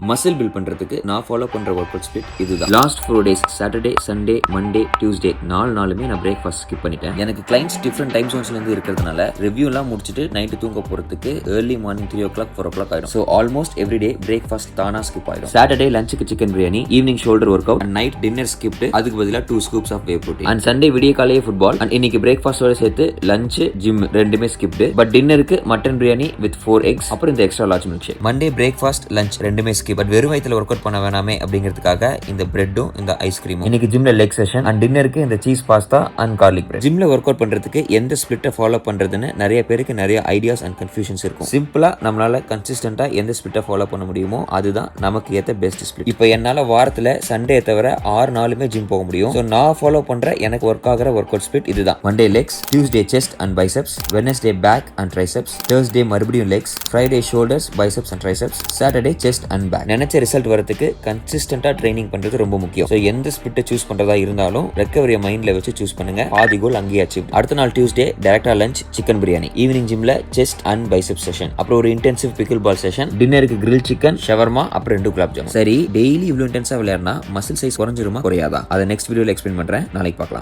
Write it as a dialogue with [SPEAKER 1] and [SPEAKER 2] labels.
[SPEAKER 1] Muscle build பண்றதுக்கு நான் follow பண்ற ஒர்க் அவுட் ஸ்பிளிட் இதுதான். Last 4 days Saturday, Sunday, Monday, Tuesday 4 நாளுமே நான் பிரேக்ஃபாஸ்ட் ஸ்கிப் பண்ணிட்டேன். எனக்கு கிளைண்ட்ஸ் டிஃப்ரெண்ட் டைம் ஜோன்ஸ்ல இருந்து இருக்கிறதுனால ரிவ்யூ எல்லாம் முடிச்சுட்டு நைட்டு தூங்க போறதுக்கு ஏர்லி மார்னிங் 3 o'clock 4 o'clock ஆயிடும். ஸோ ஆல்மோஸ்ட் எவ்ரிடே பிரேக்ஃபாஸ்ட் தானா ஸ்கிப் ஆயிடும். சாட்டர்டே லஞ்சுக்கு chicken biryani, evening shoulder workout, night dinner skipped, அதுக்கு பதிலாக 2 scoops of whey protein. And Sunday விடிய காலையே ஃபுட்பால். அண்ட் இன்னைக்கு பிரேக்ஃபாஸ்டோட சேர்த்து லஞ்ச், ஜிம் ரெண்டுமே ஸ்கிப்டு. பட் டின்னருக்கு மட்டன் பிரியாணி வித் 4 eggs, அப்புறம் இந்த extra large milk shake. Monday breakfast lunch ரெண்டுமே ஸ்கிப். பட் வெறும் வயித்துல ஒர்க் அவுட் பண்ண வேணாமே அப்படிங்கிறதுக்காக இந்த பிரெட்டும் இந்த ஐஸ்கிரீமும். இன்னைக்கு ஜிம்ல லெக் செஷன் அண்ட் டின்னருக்கு இந்த cheese pasta and garlic bread. ஜிம்ல ஒர்க் அவுட் பண்றதுக்கு எந்த ஸ்பிளிட்டை ஃபாலோ பண்றதுன்னு நிறைய பேருக்கு நிறைய ஐடியாஸ் அண்ட் கன்ஃபியூஷன்ஸ் இருக்கும். சிம்பிளா நம்மளால கன்சிஸ்டன்டா எந்த ஸ்பிளிட்டை ஃபாலோ பண்ண முடியுமோ அதுதான் நமக்கு ஏத்த பெஸ்ட் ஸ்பிளிட். இப்போ என்னால வாரத்துல சண்டே தவிர 6 நாளுமே ஜிம் போக முடியும். ஸோ நான் ஃபாலோ பண்ற எனக்கு ஒர்க் ஆகிற ஒர்க் அவுட் ஸ்பிளிட் இதுதான். Monday legs, Tuesday chest and biceps, Wednesday back and triceps, Thursday மறுபடியும் legs, Friday shoulders, biceps and triceps, Saturday chest and back. நினைச்ச ரிசல்ட் வரதுக்கு கன்சிஸ்டன்டா ட்ரைனிங் பண்றது ரொம்ப முக்கியம். ஸோ எந்த ஸ்பிளிட்டை சூஸ் பண்றதா இருந்தாலும் ரெக்கவரியை மைண்ட்ல வச்சு சூஸ் பண்ணுங்க. பாதி கோல் அங்கேயே அச்சீவ். அடுத்த நாள் டியூஸ்டே டைரக்டா லஞ்ச் சிக்கன் பிரியாணி, ஈவினிங் ஜிம்ல செஸ்ட் அண்ட் பைசெப் செஷன், அப்புறம் ஒரு இன்டென்சிவ் பிக்கிள் பால் செஷன், டின்னருக்கு கிரில் சிக்கன், ஷவர்மா, அப்புறம் 2 குலாப் ஜாமுன். சரி, டெய்லி இவ்வளவு இன்டென்ஸா விளையாடுனா மசில் சைஸ் குறைஞ்சிருமா குறையாதா? அதை நெக்ஸ்ட் வீடியோல எக்ஸ்பிளைன் பண்றேன். நாளைக்கு பார்க்கலாம்.